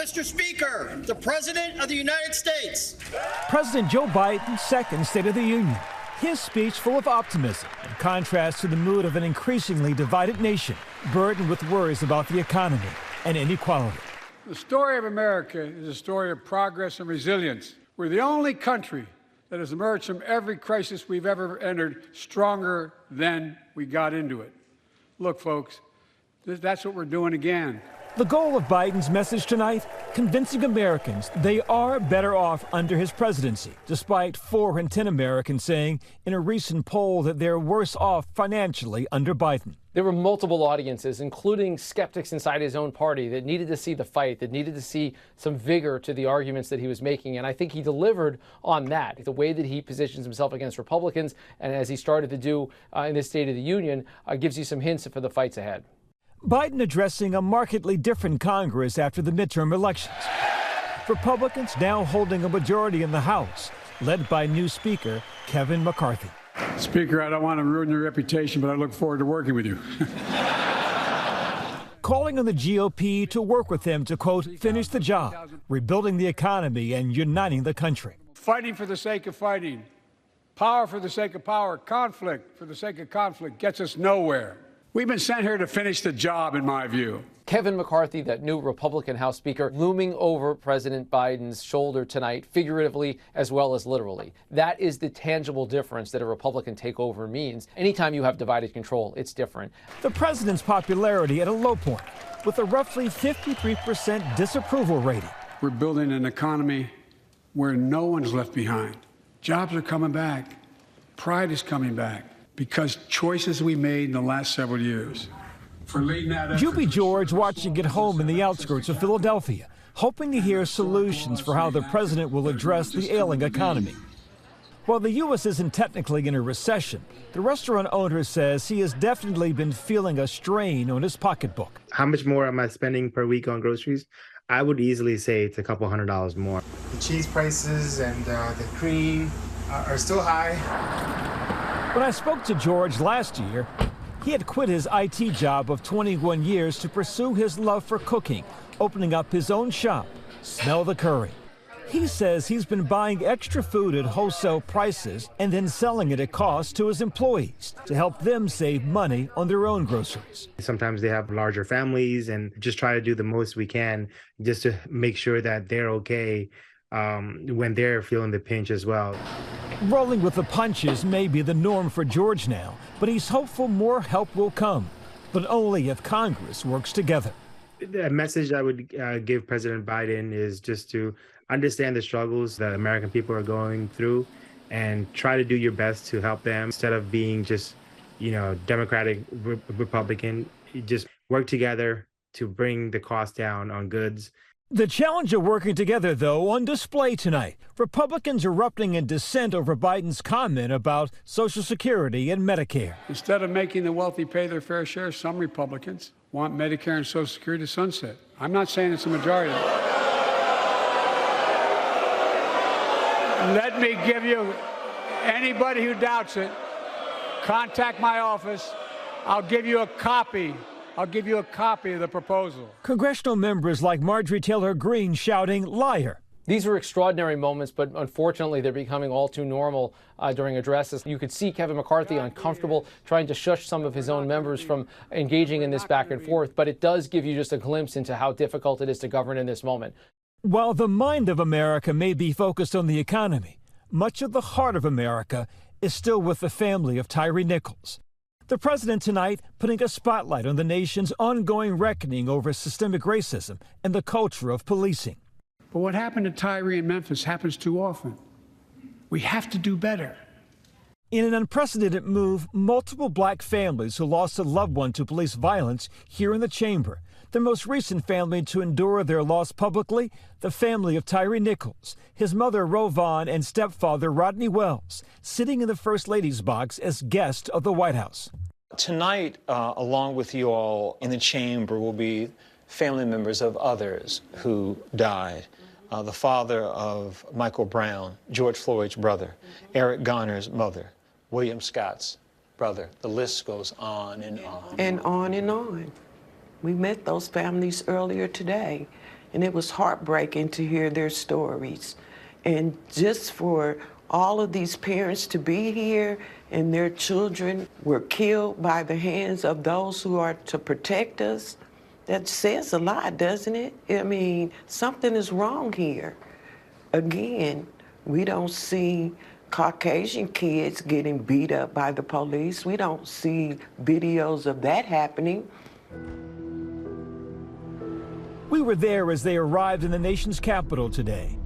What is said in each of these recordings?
Mr. Speaker, the President of the United States. President Joe Biden's second State of the Union. His speech full of optimism, in contrast to the mood of an increasingly divided nation, burdened with worries about the economy and inequality. The story of America is a story of progress and resilience. We're the only country that has emerged from every crisis we've ever entered stronger than we got into it. Look, folks, that's what we're doing again. The goal of Biden's message tonight, convincing Americans they are better off under his presidency, despite 4 in 10 Americans saying in a recent poll that they're worse off financially under Biden. There were multiple audiences, including skeptics inside his own party, that needed to see the fight, that needed to see some vigor to the arguments that he was making. And I think he delivered on that. The way that he positions himself against Republicans, and as he started to do in this State of the Union, gives you some hints for the fights ahead. Biden addressing a markedly different Congress after the midterm elections. Republicans now holding a majority in the House, led by new Speaker Kevin McCarthy. Speaker, I don't want to ruin your reputation, but I look forward to working with you. Calling on the GOP to work with him to, quote, finish the job, rebuilding the economy and uniting the country. Fighting for the sake of fighting, power for the sake of power, conflict for the sake of conflict gets us nowhere. We've been sent here to finish the job, in my view. Kevin McCarthy, that new Republican House Speaker, looming over President Biden's shoulder tonight, figuratively as well as literally. That is the tangible difference that a Republican takeover means. Anytime you have divided control, it's different. The president's popularity at a low point, with a roughly 53% disapproval rating. We're building an economy where no one's left behind. Jobs are coming back. Pride is coming back. Because choices we made in the last several years. For leading that effort. Juby George watching at home in the outskirts of Philadelphia, hoping to hear solutions for how the president will address the ailing economy. While the U.S. isn't technically in a recession, the restaurant owner says he has definitely been feeling a strain on his pocketbook. How much more am I spending per week on groceries? I would easily say it's a couple $100 more. The cheese prices and the cream are still high. When I spoke to George last year, he had quit his IT job of 21 years to pursue his love for cooking, opening up his own shop, Smell the Curry. He says he's been buying extra food at wholesale prices and then selling it at cost to his employees to help them save money on their own groceries. Sometimes they have larger families and just try to do the most we can just to make sure that they're okay when they're feeling the pinch as well. Rolling with the punches may be the norm for George now, but he's hopeful more help will come, but only if Congress works together. The message I would give President Biden is just to understand the struggles that American people are going through and try to do your best to help them instead of being just, Democratic, Republican. You just work together to bring the cost down on goods. The challenge of working together, though, on display tonight. Republicans erupting in dissent over Biden's comment about Social Security and Medicare. Instead of making the wealthy pay their fair share, some Republicans want Medicare and Social Security to sunset. I'm not saying it's a majority. Let me give you, anybody who doubts it, contact my office. I'll give you a copy of the proposal. Congressional members like Marjorie Taylor Greene shouting, liar. These are extraordinary moments, but unfortunately they're becoming all too normal during addresses. You could see Kevin McCarthy uncomfortable, trying to shush some of his own members from engaging in this back and forth, but it does give you just a glimpse into how difficult it is to govern in this moment. While the mind of America may be focused on the economy, much of the heart of America is still with the family of Tyre Nichols. The president tonight putting a spotlight on the nation's ongoing reckoning over systemic racism and the culture of policing. But what happened to Tyre in Memphis happens too often. We have to do better. In an unprecedented move, multiple black families who lost a loved one to police violence here in the chamber. The most recent family to endure their loss publicly, the family of Tyre Nichols, his mother Rovon and stepfather Rodney Wells, sitting in the First Lady's box as guests of the White House. Tonight, along with you all in the chamber, will be family members of others who died. The father of Michael Brown, George Floyd's brother, Eric Garner's mother, William Scott's brother. The list goes on and on. And on and on. We met those families earlier today, and it was heartbreaking to hear their stories. And just for all of these parents to be here and their children were killed by the hands of those who are to protect us, that says a lot, doesn't it? I mean, something is wrong here. Again, we don't see Caucasian kids getting beat up by the police. We don't see videos of that happening. We were there as they arrived in the nation's capital today.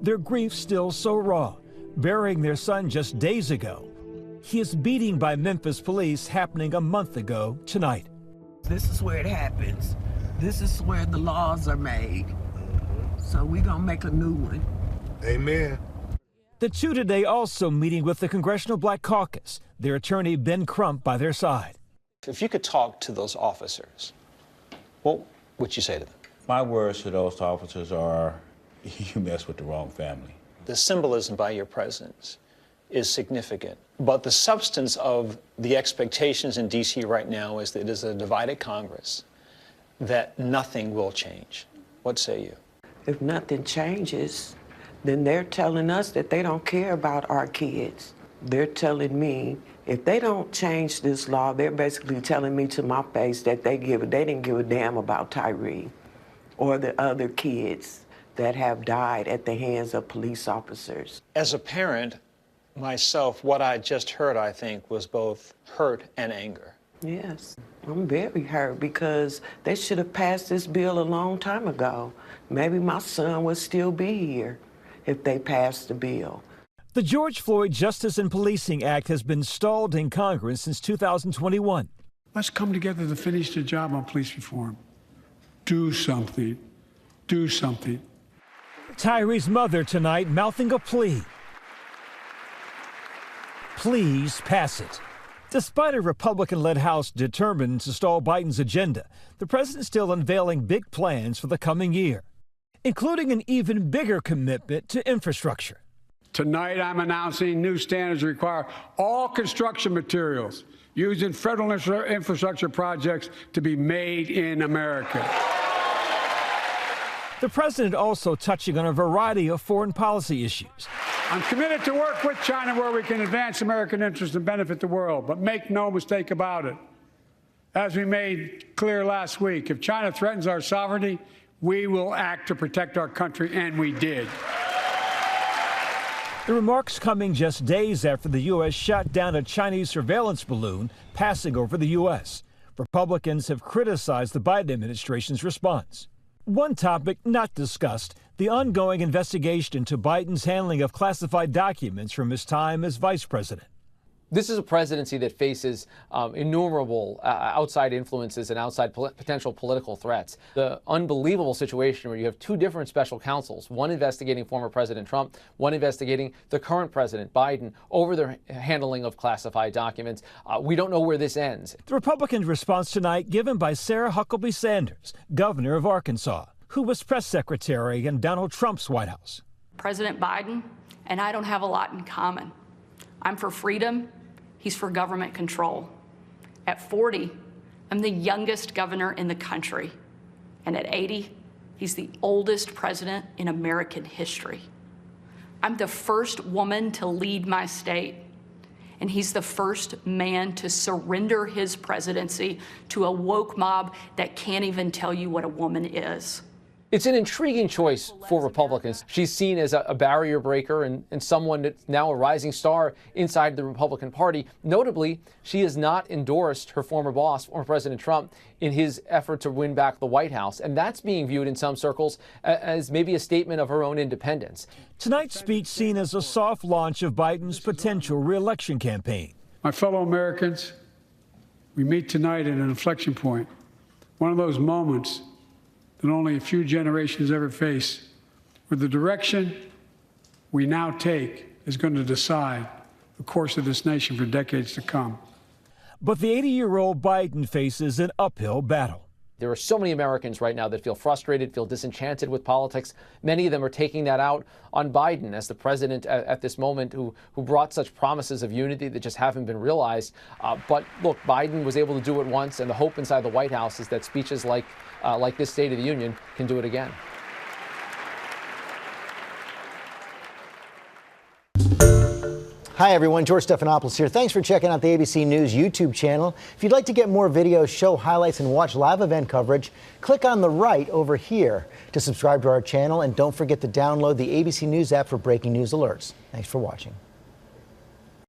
Their grief still so raw, burying their son just days ago. His beating by Memphis police happening a month ago tonight. This is where it happens. This is where the laws are made. So we're gonna make a new one. Amen. The two today also meeting with the Congressional Black Caucus, their attorney Ben Crump by their side. If you could talk to those officers, what would you say to them? My words to those officers are, you mess with the wrong family. The symbolism by your presence is significant, but the substance of the expectations in D.C. right now is that it is a divided Congress, that nothing will change. What say you? If nothing changes, then they're telling us that they don't care about our kids. They're telling me if they don't change this law, they're basically telling me to my face that they didn't give a damn about Tyre or the other kids that have died at the hands of police officers. As a parent, myself, what I just heard, I think, was both hurt and anger. Yes, I'm very hurt because they should have passed this bill a long time ago. Maybe my son would still be here if they passed the bill. The George Floyd Justice and Policing Act has been stalled in Congress since 2021. Let's come together to finish the job on police reform. Do something. Do something. Tyre's mother tonight mouthing a plea. Please pass it. Despite a Republican-led House determined to stall Biden's agenda, the president's still unveiling big plans for the coming year, including an even bigger commitment to infrastructure. Tonight, I'm announcing new standards that require all construction materials used in federal infrastructure projects to be made in America. The president also touching on a variety of foreign policy issues. I'm committed to work with China where we can advance American interests and benefit the world, but make no mistake about it. As we made clear last week, if China threatens our sovereignty, we will act to protect our country, and we did. The remarks coming just days after the U.S. shot down a Chinese surveillance balloon passing over the U.S. Republicans have criticized the Biden administration's response. One topic not discussed, the ongoing investigation into Biden's handling of classified documents from his time as vice president. This is a presidency that faces innumerable outside influences and outside potential political threats. The unbelievable situation where you have two different special counsels, one investigating former President Trump, one investigating the current President Biden over their handling of classified documents. We don't know where this ends. The Republican response tonight given by Sarah Huckabee Sanders, governor of Arkansas, who was press secretary in Donald Trump's White House. President Biden and I don't have a lot in common. I'm for freedom. He's for government control. At 40, I'm the youngest governor in the country. And at 80, he's the oldest president in American history. I'm the first woman to lead my state. And he's the first man to surrender his presidency to a woke mob that can't even tell you what a woman is. It's an intriguing choice for Republicans. She's seen as a barrier breaker and someone that's now a rising star inside the Republican Party. Notably, she has not endorsed her former boss, former President Trump, in his effort to win back the White House. And that's being viewed in some circles as maybe a statement of her own independence. Tonight's speech seen as a soft launch of Biden's potential re-election campaign. My fellow Americans, we meet tonight at an inflection point, one of those moments that only a few generations ever face, where the direction we now take is going to decide the course of this nation for decades to come. But the 80-year-old Biden faces an uphill battle. There are so many Americans right now that feel frustrated, feel disenchanted with politics. Many of them are taking that out on Biden as the president at this moment who brought such promises of unity that just haven't been realized. But look, Biden was able to do it once, and the hope inside the White House is that speeches like this State of the Union can do it again. Hi everyone, George Stephanopoulos here. Thanks for checking out the ABC News YouTube channel. If you'd like to get more videos, show highlights, and watch live event coverage, click on the right over here to subscribe to our channel, and don't forget to download the ABC News app for breaking news alerts. Thanks for watching.